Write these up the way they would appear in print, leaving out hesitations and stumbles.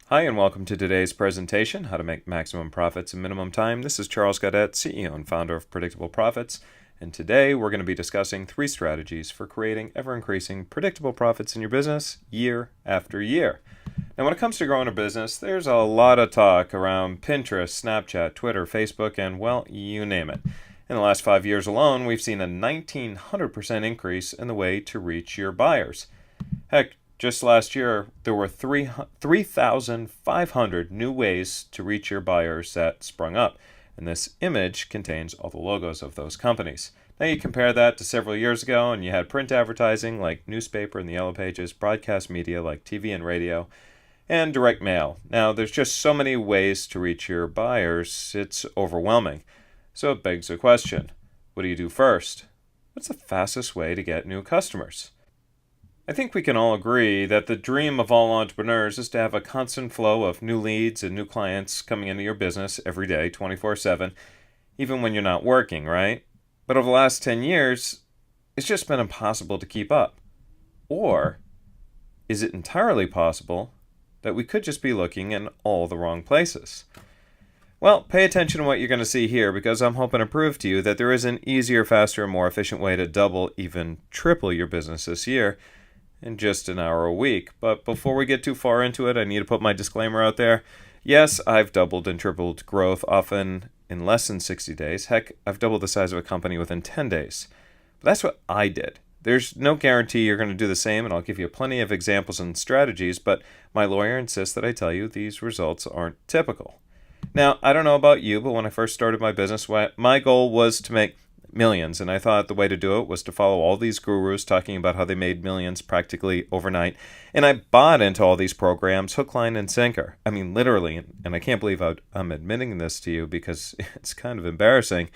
Hi, and welcome to today's presentation, How to Make Maximum Profits in Minimum Time. This is Charles Gaudet, CEO and founder of Predictable Profits, and today we're going to be discussing 3 strategies for creating ever-increasing predictable profits in your business year after year. Now, when it comes to growing a business, there's a lot of talk around Pinterest, Snapchat, Twitter, Facebook, and, well, you name it. In the last 5 years alone, we've seen a 1,900% increase in the way to reach your buyers. Heck, just last year, there were 3,500 new ways to reach your buyers that sprung up, and this image contains all the logos of those companies. Now you compare that to several years ago, and you had print advertising like newspaper and the yellow pages, broadcast media like TV and radio, and direct mail. Now there's just so many ways to reach your buyers, it's overwhelming. So it begs the question, what do you do first? What's the fastest way to get new customers? I think we can all agree that the dream of all entrepreneurs is to have a constant flow of new leads and new clients coming into your business every day, 24/7, even when you're not working, right? But over the last 10 years, it's just been impossible to keep up. Or is it entirely possible that we could just be looking in all the wrong places? Well, pay attention to what you're going to see here, because I'm hoping to prove to you that there is an easier, faster, and more efficient way to double, even triple your business this year in just an hour a week. But before we get too far into it, I need to put my disclaimer out there. Yes, I've doubled and tripled growth, often in less than 60 days. Heck, I've doubled the size of a company within 10 days. But that's what I did. There's no guarantee you're going to do the same, and I'll give you plenty of examples and strategies, but my lawyer insists that I tell you these results aren't typical. Now, I don't know about you, but when I first started my business, my goal was to make millions, and I thought the way to do it was to follow all these gurus talking about how they made millions practically overnight, and I bought into all these programs hook, line, and sinker. I mean, literally, and I can't believe I'm admitting this to you because it's kind of embarrassing,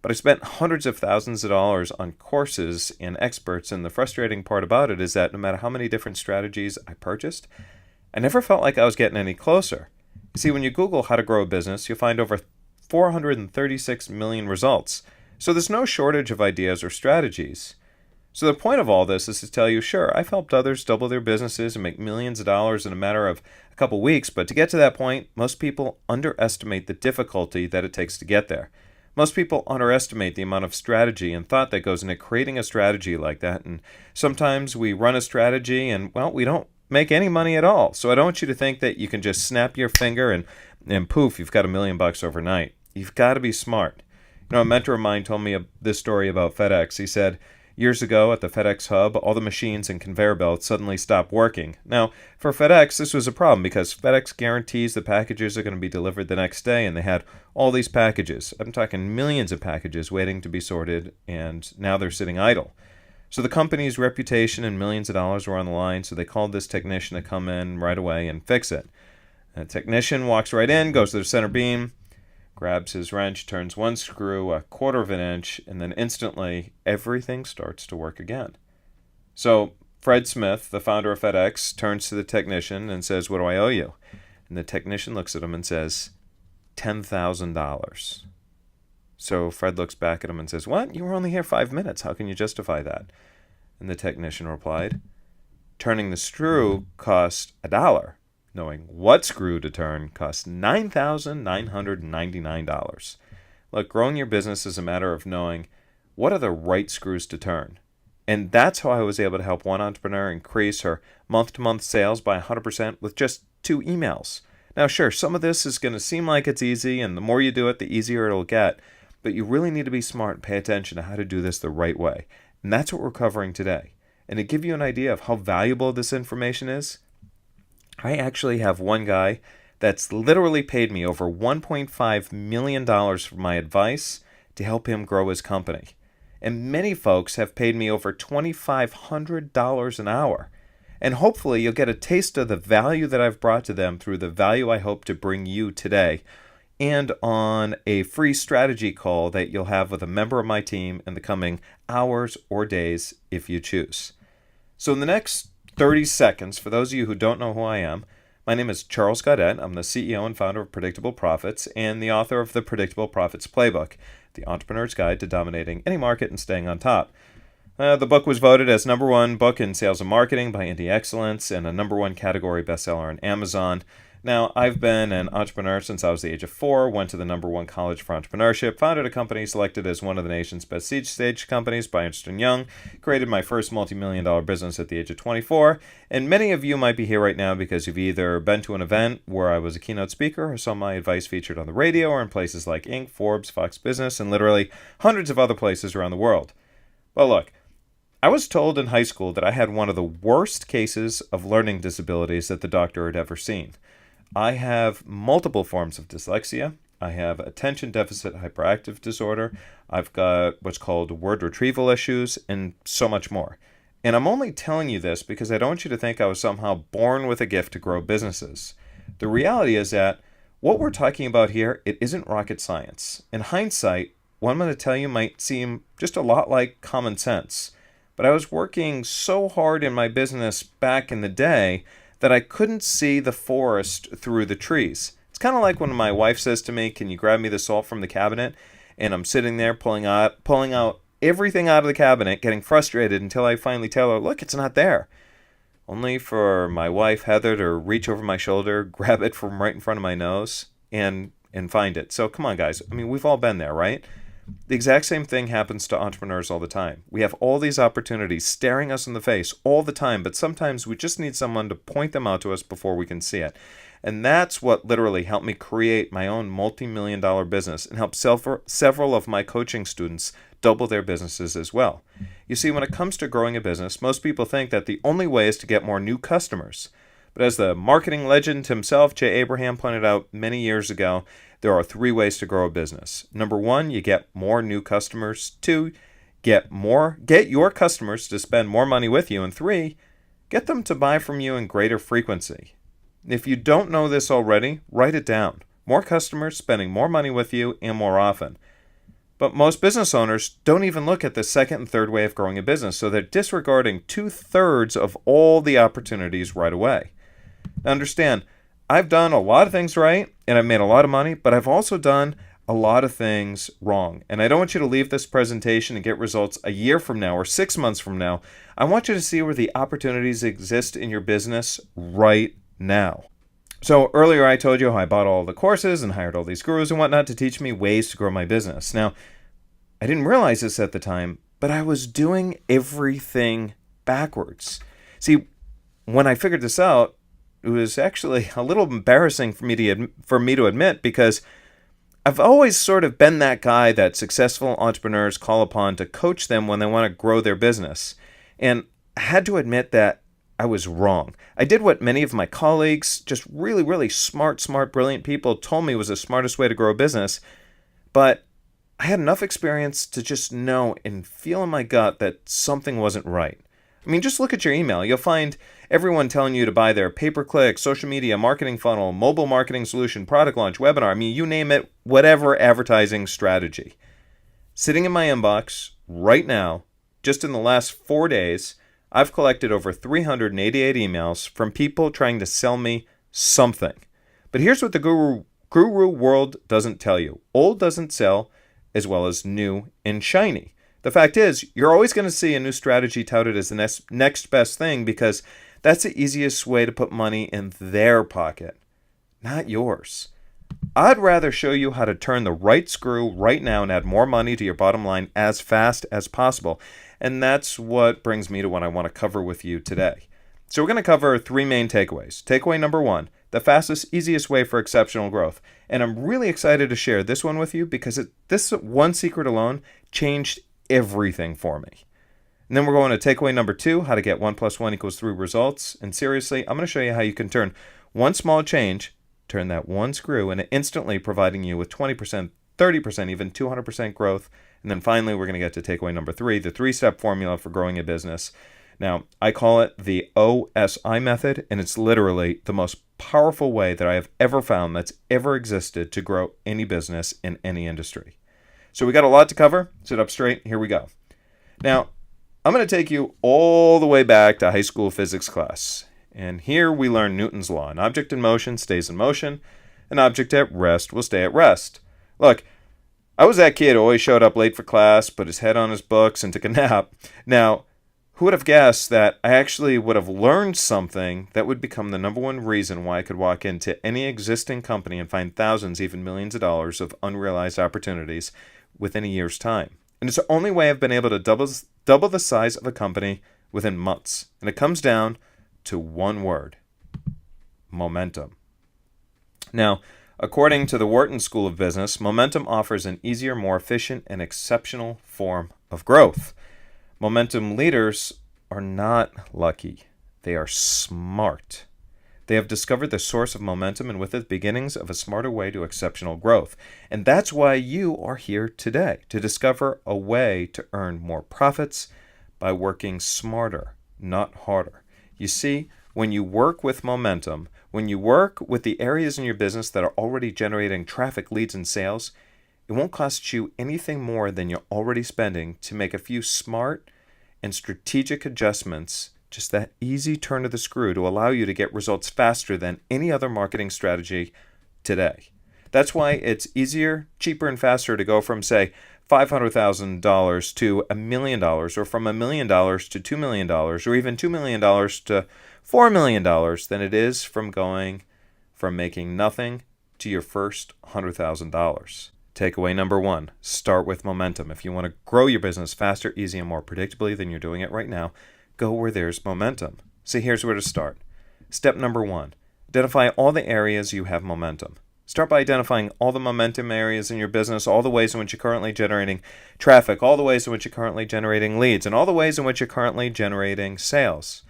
but I spent hundreds of thousands of dollars on courses and experts, and the frustrating part about it is that no matter how many different strategies I purchased, I never felt like I was getting any closer. You see, when you Google how to grow a business, you'll find over 436 million results. So there's no shortage of ideas or strategies. So the point of all this is to tell you, sure, I've helped others double their businesses and make millions of dollars in a matter of a couple weeks, but to get to that point, most people underestimate the difficulty that it takes to get there. Most people underestimate the amount of strategy and thought that goes into creating a strategy like that, and sometimes we run a strategy and, well, we don't make any money at all. So I don't want you to think that you can just snap your finger and poof, you've got $1 million overnight. You've got to be smart. You know, a mentor of mine told me this story about FedEx. He said, years ago at the FedEx hub, all the machines and conveyor belts suddenly stopped working. Now, for FedEx, this was a problem because FedEx guarantees the packages are going to be delivered the next day, and they had all these packages. I'm talking millions of packages waiting to be sorted, and now they're sitting idle. So the company's reputation and millions of dollars were on the line, so they called this technician to come in right away and fix it. The technician walks right in, goes to the center beam, grabs his wrench, turns one screw a quarter of an inch, and then instantly everything starts to work again. So Fred Smith, the founder of FedEx, turns to the technician and says, "What do I owe you?" And the technician looks at him and says, $10,000. So Fred looks back at him and says, "What? You were only here 5 minutes. How can you justify that?" And the technician replied, "Turning the screw cost $1. Knowing what screw to turn costs $9,999. Look, growing your business is a matter of knowing what are the right screws to turn. And that's how I was able to help one entrepreneur increase her month-to-month sales by 100% with just 2 emails. Now, sure, some of this is going to seem like it's easy, and the more you do it, the easier it'll get. But you really need to be smart and pay attention to how to do this the right way. And that's what we're covering today. And to give you an idea of how valuable this information is, I actually have one guy that's literally paid me over $1.5 million for my advice to help him grow his company. And many folks have paid me over $2,500 an hour. And hopefully you'll get a taste of the value that I've brought to them through the value I hope to bring you today, and on a free strategy call that you'll have with a member of my team in the coming hours or days if you choose. So in the next 30 seconds, for those of you who don't know who I am, my name is Charles Gaudet. I'm the CEO and founder of Predictable Profits and the author of the Predictable Profits Playbook, the entrepreneur's guide to dominating any market and staying on top. The book was voted as #1 book in sales and marketing by Indie Excellence and a #1 category bestseller on Amazon. Now, I've been an entrepreneur since I was the age of 4, went to the #1 college for entrepreneurship, founded a company selected as one of the nation's best seed stage companies by Ernst & Young, created my first multi-million-dollar business at the age of 24, and many of you might be here right now because you've either been to an event where I was a keynote speaker or saw my advice featured on the radio or in places like Inc., Forbes, Fox Business, and literally hundreds of other places around the world. Well, look, I was told in high school that I had one of the worst cases of learning disabilities that the doctor had ever seen. I have multiple forms of dyslexia. I have attention deficit hyperactive disorder. I've got what's called word retrieval issues and so much more. And I'm only telling you this because I don't want you to think I was somehow born with a gift to grow businesses. The reality is that what we're talking about here, it isn't rocket science. In hindsight, what I'm going to tell you might seem just a lot like common sense. But I was working so hard in my business back in the day that I couldn't see the forest through the trees. It's kind of like when my wife says to me, "Can you grab me the salt from the cabinet?" And I'm sitting there pulling out everything out of the cabinet, getting frustrated until I finally tell her, "Look, it's not there." Only for my wife, Heather, to reach over my shoulder, grab it from right in front of my nose, and find it. So come on, guys. I mean, we've all been there, right? The exact same thing happens to entrepreneurs all the time. We have all these opportunities staring us in the face all the time, but sometimes we just need someone to point them out to us before we can see it. And that's what literally helped me create my own multi-million-dollar business and help several of my coaching students double their businesses as well. You see, when it comes to growing a business, most people think that the only way is to get more new customers. But as the marketing legend himself, Jay Abraham, pointed out many years ago, there are 3 ways to grow a business. Number 1, you get more new customers. 2, get your customers to spend more money with you. And 3, get them to buy from you in greater frequency. If you don't know this already, write it down. More customers spending more money with you and more often. But most business owners don't even look at the second and third way of growing a business, so they're disregarding 2/3 of all the opportunities right away. Now understand, I've done a lot of things right, and I've made a lot of money, but I've also done a lot of things wrong. And I don't want you to leave this presentation and get results a year from now or 6 months from now. I want you to see where the opportunities exist in your business right now. So earlier I told you how I bought all the courses and hired all these gurus and whatnot to teach me ways to grow my business. Now, I didn't realize this at the time, but I was doing everything backwards. See, when I figured this out, it was actually a little embarrassing for me to admit because I've always sort of been that guy that successful entrepreneurs call upon to coach them when they want to grow their business. And I had to admit that I was wrong. I did what many of my colleagues, just really, really smart, brilliant people told me was the smartest way to grow a business. But I had enough experience to just know and feel in my gut that something wasn't right. I mean, just look at your email. You'll find everyone telling you to buy their pay-per-click, social media, marketing funnel, mobile marketing solution, product launch, webinar. I mean, you name it, whatever advertising strategy. Sitting in my inbox right now, just in the last 4 days, I've collected over 388 emails from people trying to sell me something. But here's what the guru world doesn't tell you. Old doesn't sell as well as new and shiny. The fact is, you're always going to see a new strategy touted as the next best thing because that's the easiest way to put money in their pocket, not yours. I'd rather show you how to turn the right screw right now and add more money to your bottom line as fast as possible. And that's what brings me to what I want to cover with you today. So we're going to cover 3 main takeaways. Takeaway number 1, the fastest, easiest way for exceptional growth. And I'm really excited to share this one with you because this one secret alone changed everything for me. And then we're going to takeaway number 2, how to get 1 + 1 = 3 results. And seriously, I'm going to show you how you can turn one small change, turn that one screw, and instantly providing you with 20%, 30%, even 200% growth. And then finally, we're going to get to takeaway number 3, the 3-step formula for growing a business. Now, I call it the OSI Method, and it's literally the most powerful way that I have ever found that's ever existed to grow any business in any industry. So we got a lot to cover. Sit up straight. Here we go. Now, I'm going to take you all the way back to high school physics class. And here we learn Newton's law. An object in motion stays in motion. An object at rest will stay at rest. Look, I was that kid who always showed up late for class, put his head on his books, and took a nap. Now, Who would have guessed that I actually would have learned something that would become the number one reason why I could walk into any existing company and find thousands, even millions of dollars of unrealized opportunities within a year's time? And it's the only way I've been able to double the size of a company within months. And it comes down to one word: momentum. Now, according to the Wharton School of Business, momentum offers an easier, more efficient, and exceptional form of growth. Momentum leaders are not lucky. They are smart. They have discovered the source of momentum and with it, beginnings of a smarter way to exceptional growth. And that's why you are here today, to discover a way to earn more profits by working smarter, not harder. You see, when you work with momentum, when you work with the areas in your business that are already generating traffic, leads, and sales, it won't cost you anything more than you're already spending to make a few smart and strategic adjustments, just that easy turn of the screw to allow you to get results faster than any other marketing strategy today. That's why it's easier, cheaper, and faster to go from, say, $500,000 to $1 million, or from $1 million to $2 million, or even $2 million to $4 million than it is from going from making nothing to your first $100,000. Takeaway number one, start with momentum. If you want to grow your business faster, easy, and more predictably than you're doing it right now, go where there's momentum. So here's where to start. Step number one, identify all the areas you have momentum. Start by identifying all the momentum areas in your business, all the ways in which you're currently generating traffic, all the ways in which you're currently generating leads, and all the ways in which you're currently generating sales.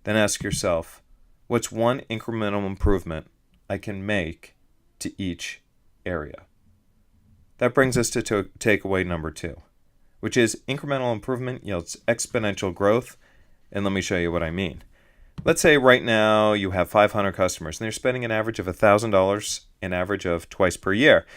Then ask yourself, what's one incremental improvement I can make to each area? That brings us to takeaway number two, which is incremental improvement yields exponential growth. And let me show you what I mean. Let's say right now you have 500 customers and they're spending an average of $1,000, an average of twice per year.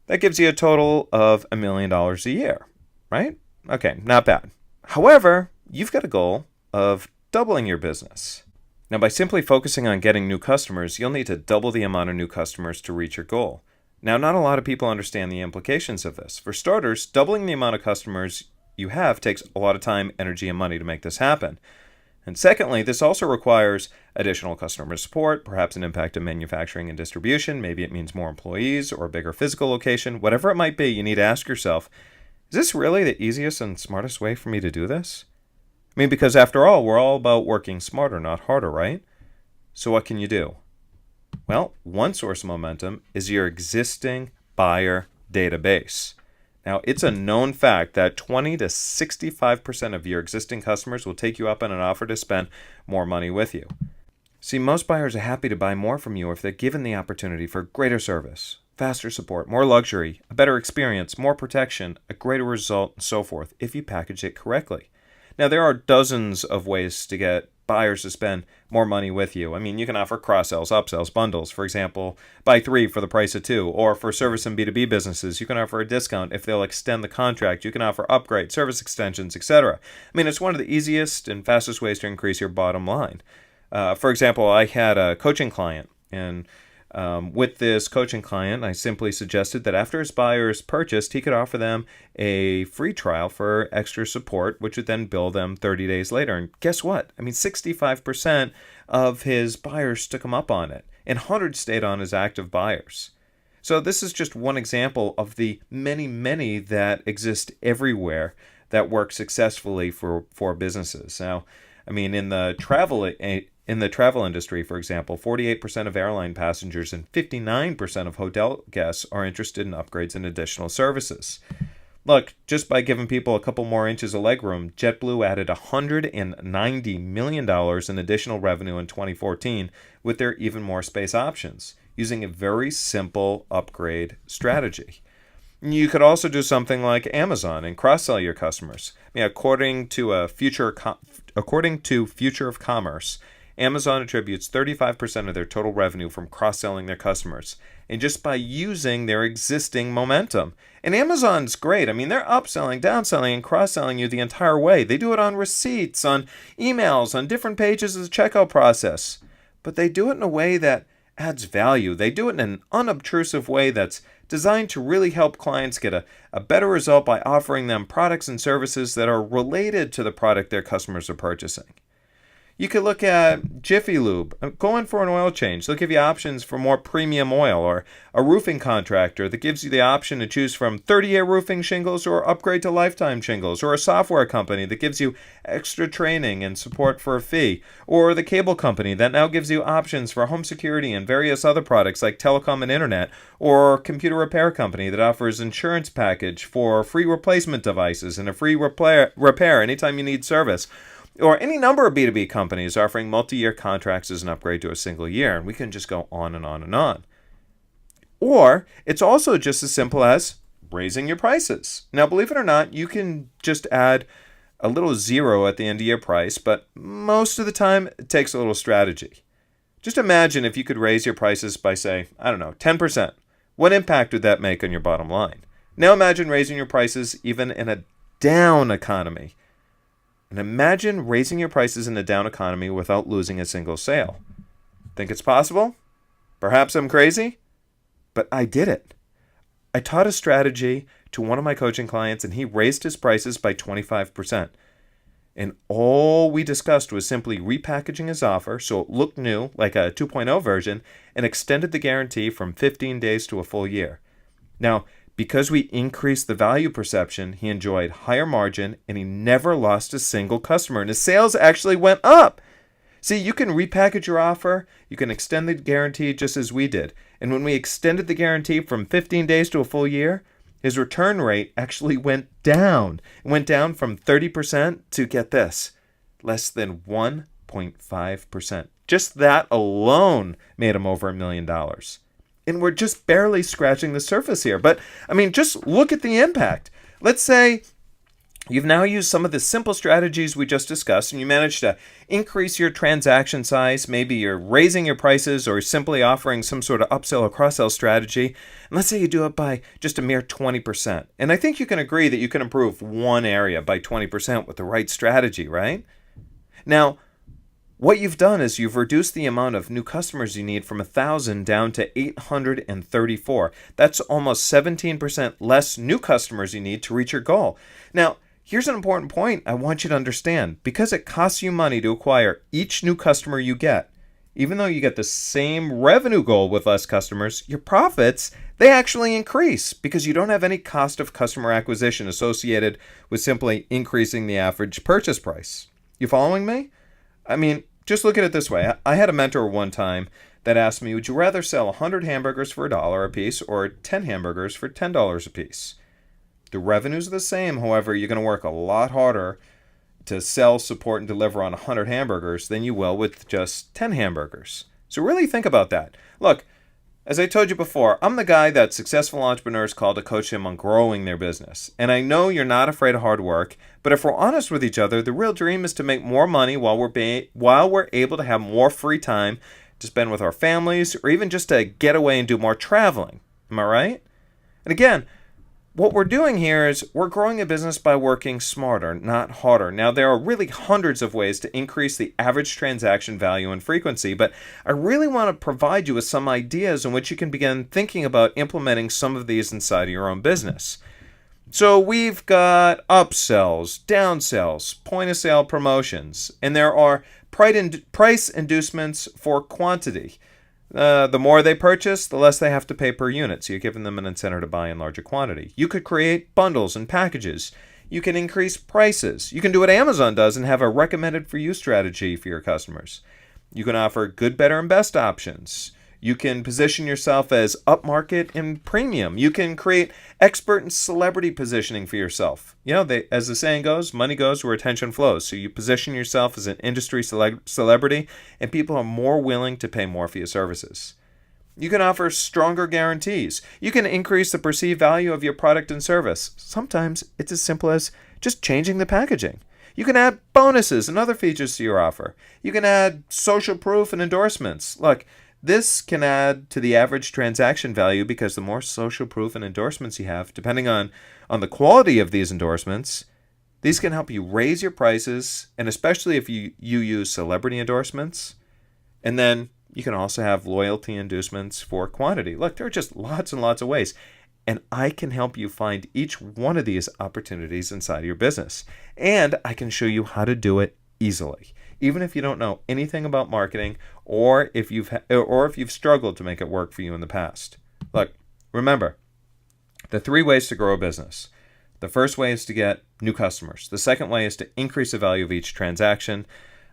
That gives you a total of $1 million a year, right? Okay, not bad. However, you've got a goal of doubling your business. Now, by simply focusing on getting new customers, you'll need to double the amount of new customers to reach your goal. Now, not a lot of people understand the implications of this. For starters, doubling the amount of customers you have takes a lot of time, energy, and money to make this happen. And secondly, this also requires additional customer support, perhaps an impact in manufacturing and distribution. Maybe it means more employees or a bigger physical location. Whatever it might be, you need to ask yourself, is this really the easiest and smartest way for me to do this? I mean, because after all, we're all about working smarter, not harder, right? So what can you do? Well, one source of momentum is your existing buyer database. Now, it's a known fact that 20 to 65% of your existing customers will take you up on an offer to spend more money with you. See, most buyers are happy to buy more from you if they're given the opportunity for greater service, faster support, more luxury, a better experience, more protection, a greater result, and so forth, if you package it correctly. Now, there are dozens of ways to get buyers to spend more money with you. I mean, you can offer cross-sells, upsells, bundles. For example, buy 3 for the price of 2. Or for service and B2B businesses, you can offer a discount if they'll extend the contract. You can offer upgrade, service extensions, etc. I mean, it's one of the easiest and fastest ways to increase your bottom line. For example, I had a coaching client, and with this coaching client, I simply suggested that after his buyers purchased, he could offer them a free trial for extra support, which would then bill them 30 days later. And guess what? I mean, 65% of his buyers took him up on it, and 100 stayed on as active buyers. So this is just one example of the many, many that exist everywhere that work successfully for businesses. Now, I mean, in the travel industry, for example, 48% of airline passengers and 59% of hotel guests are interested in upgrades and additional services. Look, just by giving people a couple more inches of legroom, JetBlue added $190 million in additional revenue in 2014 with their even more space options, using a very simple upgrade strategy. You could also do something like Amazon and cross-sell your customers. I mean, according to Future of Commerce, Amazon attributes 35% of their total revenue from cross-selling their customers, and just by using their existing momentum. And Amazon's great. I mean, they're upselling, downselling, and cross-selling you the entire way. They do it on receipts, on emails, on different pages of the checkout process. But they do it in a way that adds value. They do it in an unobtrusive way that's designed to really help clients get a better result by offering them products and services that are related to the product their customers are purchasing. You could look at Jiffy Lube. Go in for an oil change. They'll give you options for more premium oil, or a roofing contractor that gives you the option to choose from 30-year roofing shingles or upgrade to lifetime shingles, or a software company that gives you extra training and support for a fee, or the cable company that now gives you options for home security and various other products like telecom and internet, or computer repair company that offers insurance package for free replacement devices and a free repair anytime you need service. Or any number of B2B companies offering multi-year contracts as an upgrade to a single year. And we can just go on and on and on. Or it's also just as simple as raising your prices. Now, believe it or not, you can just add a little zero at the end of your price, but most of the time it takes a little strategy. Just imagine if you could raise your prices by, say, 10%. What impact would that make on your bottom line? Now imagine raising your prices even in a down economy. And imagine raising your prices in a down economy without losing a single sale. Think it's possible? Perhaps I'm crazy, but I did it. I taught a strategy to one of my coaching clients, and he raised his prices by 25%. And all we discussed was simply repackaging his offer so it looked new, like a 2.0 version, and extended the guarantee from 15 days to a full year. Now, because we increased the value perception, he enjoyed higher margin, and he never lost a single customer, and his sales actually went up. See, you can repackage your offer, you can extend the guarantee just as we did. And when we extended the guarantee from 15 days to a full year, his return rate actually went down. It went down from 30% to, get this, less than 1.5%. Just that alone made him over $1 million. And we're just barely scratching the surface here. But, just look at the impact. Let's say you've now used some of the simple strategies we just discussed, and you managed to increase your transaction size. Maybe you're raising your prices or simply offering some sort of upsell or cross-sell strategy. And let's say you do it by just a mere 20%. And I think you can agree that you can improve one area by 20% with the right strategy, right? Now, what you've done is you've reduced the amount of new customers you need from 1,000 down to 834. That's almost 17% less new customers you need to reach your goal. Now, here's an important point I want you to understand. Because it costs you money to acquire each new customer you get, even though you get the same revenue goal with less customers, your profits, they actually increase because you don't have any cost of customer acquisition associated with simply increasing the average purchase price. You following me? Just look at it this way. I had a mentor one time that asked me, would you rather sell 100 hamburgers for $1 a piece or 10 hamburgers for $10 a piece? The revenues are the same. However, you're going to work a lot harder to sell, support, and deliver on 100 hamburgers than you will with just 10 hamburgers. So really think about that. Look, as I told you before, I'm the guy that successful entrepreneurs call to coach them on growing their business. And I know you're not afraid of hard work, but if we're honest with each other, the real dream is to make more money while we're able to have more free time to spend with our families, or even just to get away and do more traveling. Am I right? And again, what we're doing here is we're growing a business by working smarter, not harder. Now, there are really hundreds of ways to increase the average transaction value and frequency, but I really want to provide you with some ideas in which you can begin thinking about implementing some of these inside of your own business. So we've got upsells, downsells, point-of-sale promotions, and there are price inducements for quantity. The more they purchase, the less they have to pay per unit, so you're giving them an incentive to buy in larger quantity. You could create bundles and packages. You can increase prices. You can do what Amazon does and have a recommended for you strategy for your customers. You can offer good, better, and best options. You can position yourself as upmarket and premium. You can create expert and celebrity positioning for yourself. As the saying goes, money goes where attention flows. So you position yourself as an industry celebrity, and people are more willing to pay more for your services. You can offer stronger guarantees. You can increase the perceived value of your product and service. Sometimes it's as simple as just changing the packaging. You can add bonuses and other features to your offer. You can add social proof and endorsements. Look, this can add to the average transaction value because the more social proof and endorsements you have, depending on the quality of these endorsements, these can help you raise your prices, and especially if you use celebrity endorsements. And then You can also have loyalty inducements for quantity. Look, there are just lots and lots of ways. And I can help you find each one of these opportunities inside of your business. And I can show you how to do it easily, even if you don't know anything about marketing, or if you've struggled to make it work for you in the past. Look, remember, the 3 ways to grow a business. The first way is to get new customers. The second way is to increase the value of each transaction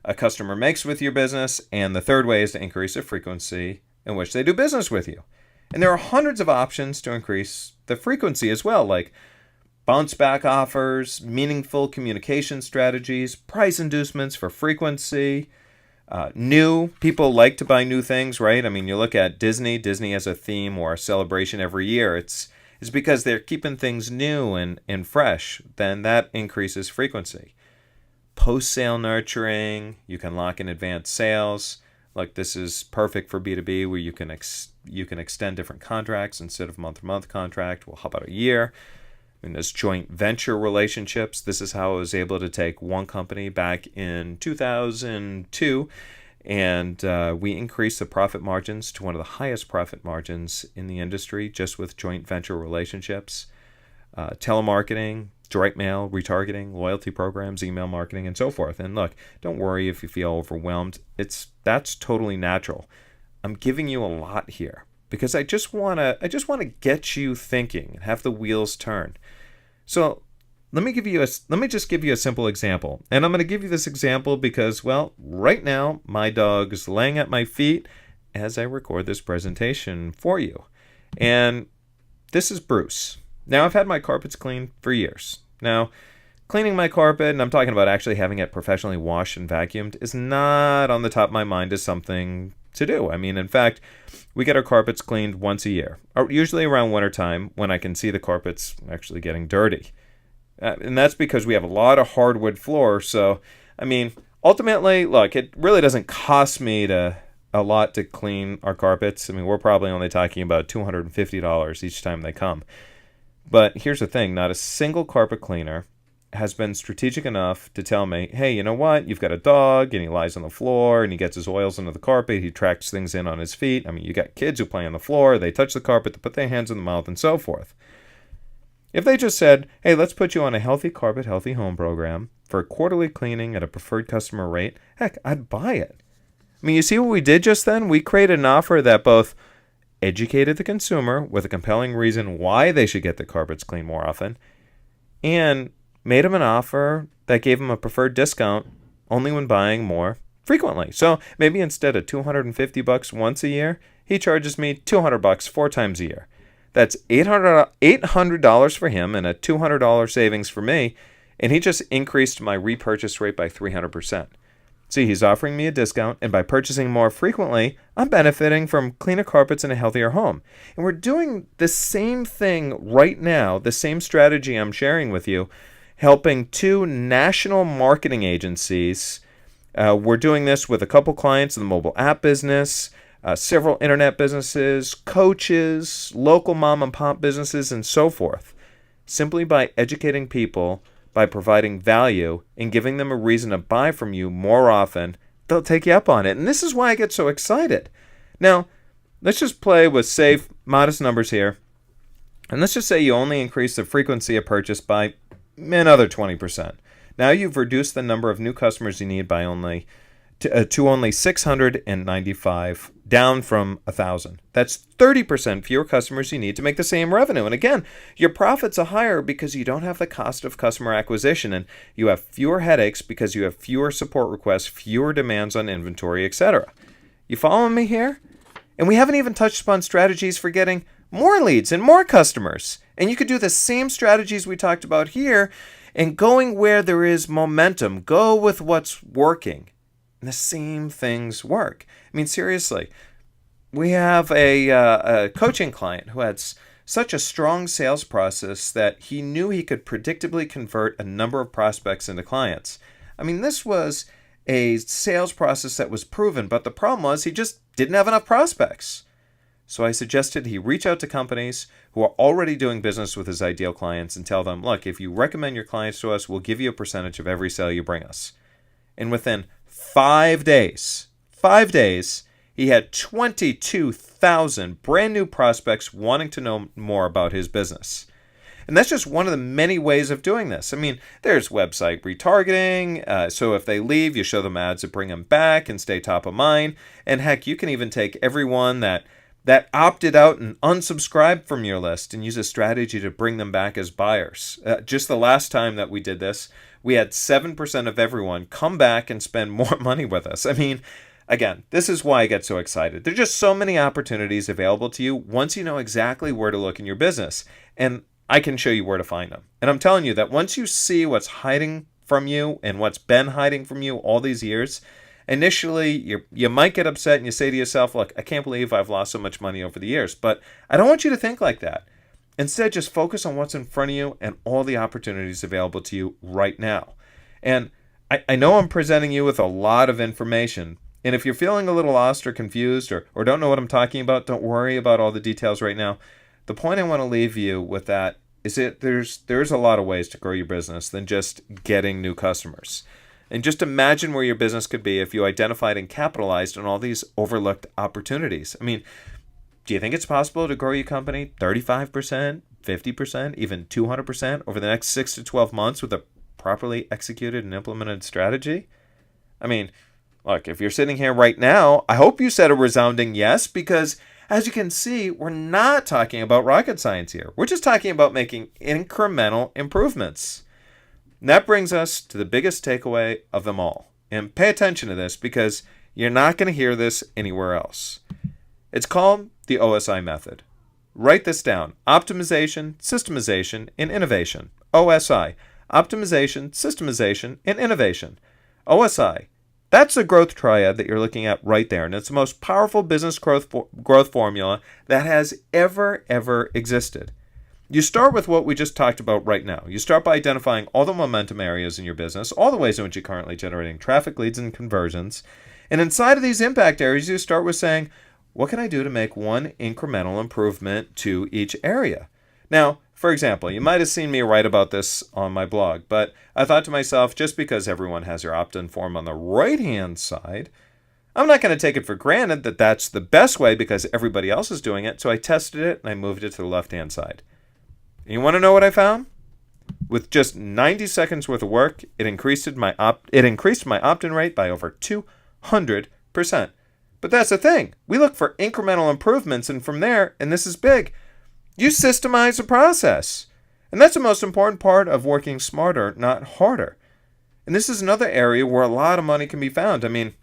a customer makes with your business. And the third way is to increase the frequency in which they do business with you. And there are hundreds of options to increase the frequency as well, like bounce back offers, meaningful communication strategies, price inducements for frequency. New people like to buy new things, right? I mean, you look at Disney. Disney has a theme or a celebration every year. It's because they're keeping things new and fresh. Then that increases frequency. Post-sale nurturing. You can lock in advanced sales. Like, this is perfect for B2B, where you can extend different contracts instead of month-to-month contract. Well, how about a year? And there's joint venture relationships. This is how I was able to take one company back in 2002, and we increased the profit margins to one of the highest profit margins in the industry just with joint venture relationships, telemarketing, direct mail, retargeting, loyalty programs, email marketing, and so forth. And look, don't worry if you feel overwhelmed. That's totally natural. I'm giving you a lot here because I just want to get you thinking and have the wheels turn. So let me just give you a simple example. And I'm going to give you this example because, well, right now my dog is laying at my feet as I record this presentation for you. And this is Bruce. Now, I've had my carpets cleaned for years. Now, cleaning my carpet, and I'm talking about actually having it professionally washed and vacuumed, is not on the top of my mind as something to do. I mean, in fact, we get our carpets cleaned once a year, or usually around wintertime when I can see the carpets actually getting dirty. And that's because we have a lot of hardwood floor. So, I mean, ultimately, look, it really doesn't cost me a lot to clean our carpets. I mean, we're probably only talking about $250 each time they come. But here's the thing, not a single carpet cleaner has been strategic enough to tell me, hey, you know what? You've got a dog and he lies on the floor and he gets his oils into the carpet. He tracks things in on his feet. I mean, you got kids who play on the floor. They touch the carpet, they put their hands in the mouth and so forth. If they just said, hey, let's put you on a healthy carpet, healthy home program for a quarterly cleaning at a preferred customer rate, heck, I'd buy it. I mean, you see what we did just then? We created an offer that both educated the consumer with a compelling reason why they should get their carpets cleaned more often, and made them an offer that gave them a preferred discount only when buying more frequently. So maybe instead of $250 once a year, he charges me $200 4 times a year. That's $800 for him and a $200 savings for me, and he just increased my repurchase rate by 300%. See, he's offering me a discount, and by purchasing more frequently, I'm benefiting from cleaner carpets and a healthier home. And we're doing the same thing right now, the same strategy I'm sharing with you, helping 2 national marketing agencies. We're doing this with a couple clients in the mobile app business, several internet businesses, coaches, local mom and pop businesses, and so forth. Simply by educating people, by providing value and giving them a reason to buy from you more often, they'll take you up on it. And this is why I get so excited. Now, let's just play with safe, modest numbers here. And let's just say you only increase the frequency of purchase by another 20%. Now you've reduced the number of new customers you need by only 695, down from 1,000. That's 30% fewer customers you need to make the same revenue. And again, your profits are higher because you don't have the cost of customer acquisition, and you have fewer headaches because you have fewer support requests, fewer demands on inventory, etc. You following me here? And we haven't even touched upon strategies for getting more leads and more customers. And you could do the same strategies we talked about here, and going where there is momentum, go with what's working. And the same things work. I mean, seriously, we have a coaching client who had such a strong sales process that he knew he could predictably convert a number of prospects into clients. I mean, this was a sales process that was proven, but the problem was he just didn't have enough prospects. So I suggested he reach out to companies who are already doing business with his ideal clients and tell them, look, if you recommend your clients to us, we'll give you a percentage of every sale you bring us. And within 5 days, He had 22,000 brand new prospects wanting to know more about his business. And that's just one of the many ways of doing this. I mean, there's website retargeting. So if they leave, you show them ads that bring them back and stay top of mind. And heck, you can even take everyone that opted out and unsubscribed from your list and use a strategy to bring them back as buyers. Just the last time that we did this, we had 7% of everyone come back and spend more money with us. I mean, again, this is why I get so excited. There are just so many opportunities available to you once you know exactly where to look in your business. And I can show you where to find them. And I'm telling you that once you see what's hiding from you and what's been hiding from you all these years, initially you might get upset and you say to yourself, look, I can't believe I've lost so much money over the years. But I don't want you to think like that. Instead, just focus on what's in front of you and all the opportunities available to you right now. And I know I'm presenting you with a lot of information. And if you're feeling a little lost or confused or don't know what I'm talking about, don't worry about all the details right now. The point I want to leave you with that is that there's a lot of ways to grow your business than just getting new customers. And just imagine where your business could be if you identified and capitalized on all these overlooked opportunities. I mean, do you think it's possible to grow your company 35%, 50%, even 200% over the next 6 to 12 months with a properly executed and implemented strategy? I mean, look, if you're sitting here right now, I hope you said a resounding yes, because as you can see, we're not talking about rocket science here. We're just talking about making incremental improvements. And that brings us to the biggest takeaway of them all. And pay attention to this because you're not going to hear this anywhere else. It's called the OSI Method. Write this down. Optimization, Systemization, and Innovation. OSI. Optimization, Systemization, and Innovation. OSI. That's the growth triad that you're looking at right there. And it's the most powerful business growth formula that has ever existed. You start with what we just talked about right now. You start by identifying all the momentum areas in your business, all the ways in which you're currently generating traffic, leads, and conversions. And inside of these impact areas, you start with saying, what can I do to make one incremental improvement to each area? Now, for example, you might have seen me write about this on my blog, but I thought to myself, just because everyone has their opt-in form on the right-hand side, I'm not going to take it for granted that that's the best way because everybody else is doing it, so I tested it and I moved it to the left-hand side. You want to know what I found? With just 90 seconds worth of work, it increased my opt-in rate by over 200%. But that's the thing. We look for incremental improvements, and from there, and this is big, you systemize the process. And that's the most important part of working smarter, not harder. And this is another area where a lot of money can be found. I mean,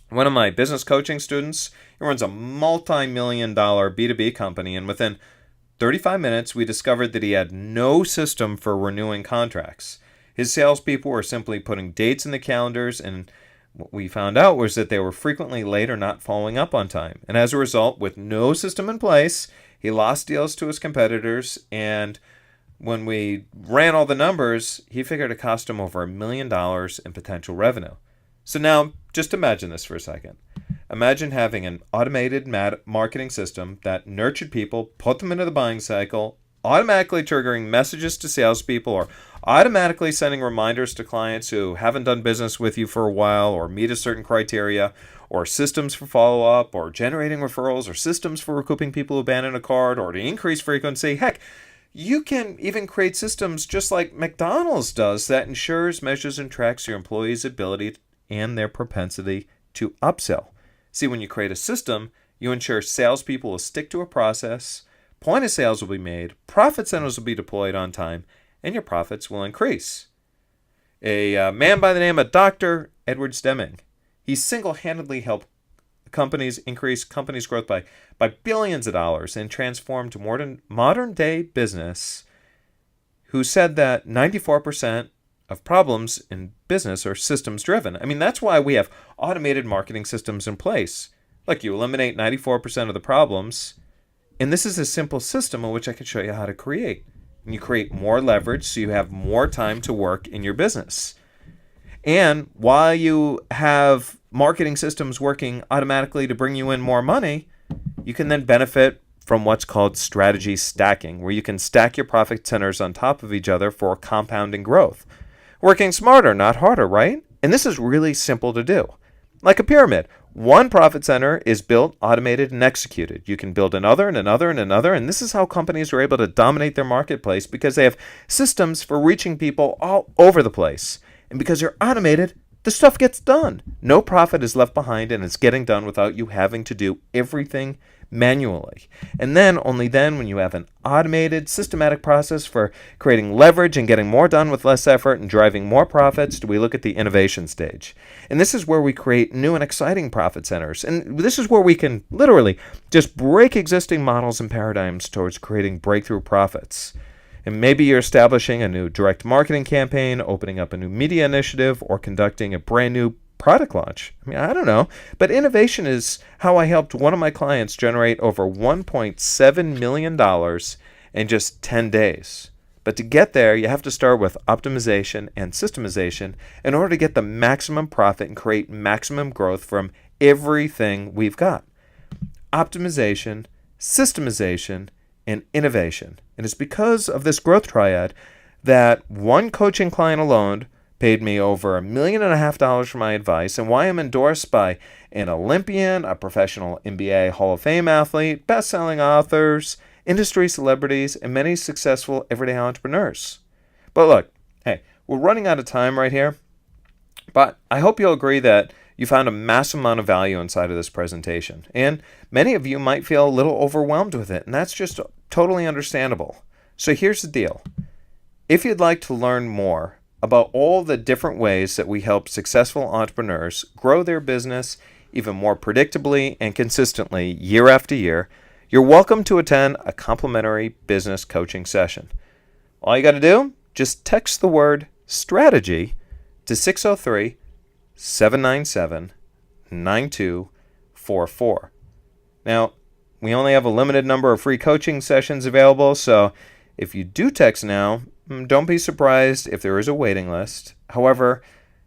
one of my business coaching students, he runs a multi-million-dollar B2B company, and within 35 minutes, we discovered that he had no system for renewing contracts. His salespeople were simply putting dates in the calendars, and what we found out was that they were frequently late or not following up on time. And as a result, with no system in place, he lost deals to his competitors, and when we ran all the numbers, he figured it cost him over $1 million in potential revenue. So now, just imagine this for a second. Imagine having an automated marketing system that nurtured people, put them into the buying cycle, automatically triggering messages to salespeople or automatically sending reminders to clients who haven't done business with you for a while or meet a certain criteria, or systems for follow-up, or generating referrals, or systems for recouping people who abandon a cart, or to increase frequency. Heck, you can even create systems just like McDonald's does that ensures, measures, and tracks your employees' ability and their propensity to upsell. See, when you create a system, you ensure salespeople will stick to a process, point of sales will be made, profit centers will be deployed on time, and your profits will increase. A man by the name of Dr. Edwards Deming, he single-handedly helped companies increase companies' growth by billions of dollars and transformed modern-day business, who said that 94% of problems in business are systems driven. I mean, that's why we have automated marketing systems in place. Look, you eliminate 94% of the problems, and this is a simple system in which I can show you how to create. And you create more leverage so you have more time to work in your business. And while you have marketing systems working automatically to bring you in more money, you can then benefit from what's called strategy stacking, where you can stack your profit centers on top of each other for compounding growth. Working smarter, not harder, right? And this is really simple to do. Like a pyramid. One profit center is built, automated, and executed. You can build another and another and another, and this is how companies are able to dominate their marketplace because they have systems for reaching people all over the place. And because they're automated, the stuff gets done. No profit is left behind, and it's getting done without you having to do everything manually. And then, only then, when you have an automated, systematic process for creating leverage and getting more done with less effort and driving more profits, do we look at the innovation stage. And this is where we create new and exciting profit centers. And this is where we can literally just break existing models and paradigms towards creating breakthrough profits. And maybe you're establishing a new direct marketing campaign, opening up a new media initiative, or conducting a brand new product launch. I don't know. But innovation is how I helped one of my clients generate over $1.7 million in just 10 days. But to get there, you have to start with optimization and systemization in order to get the maximum profit and create maximum growth from everything we've got. Optimization, systemization, and innovation. And it's because of this growth triad that one coaching client alone paid me over $1.5 million for my advice, and why I'm endorsed by an Olympian, a professional NBA Hall of Fame athlete, best-selling authors, industry celebrities, and many successful everyday entrepreneurs. But look, hey, we're running out of time right here, but I hope you'll agree that you found a massive amount of value inside of this presentation, and many of you might feel a little overwhelmed with it, and that's just totally understandable. So here's the deal. If you'd like to learn more about all the different ways that we help successful entrepreneurs grow their business even more predictably and consistently year after year, you're welcome to attend a complimentary business coaching session. All you got to do, just text the word strategy to 603-797-9244. Now, we only have a limited number of free coaching sessions available, so if you do text now, don't be surprised if there is a waiting list. However,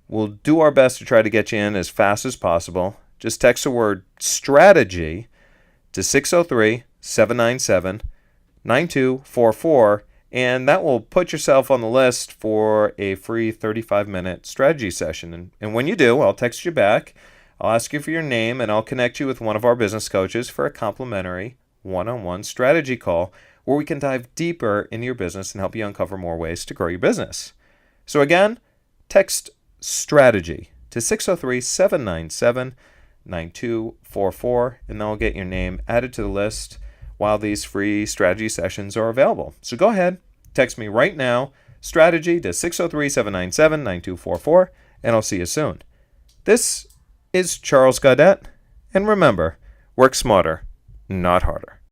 we'll do our best to try to get you in as fast as possible. Just text the word strategy to 603-797-9244, and that will put yourself on the list for a free 35-minute strategy session. And when you do, I'll text you back. I'll ask you for your name, and I'll connect you with one of our business coaches for a complimentary one-on-one strategy call where we can dive deeper into your business and help you uncover more ways to grow your business. So again, text strategy to 603-797-9244, and then I'll get your name added to the list while these free strategy sessions are available. So go ahead, text me right now, strategy to 603-797-9244, and I'll see you soon. This is Charles Gaudet, and remember, work smarter, not harder.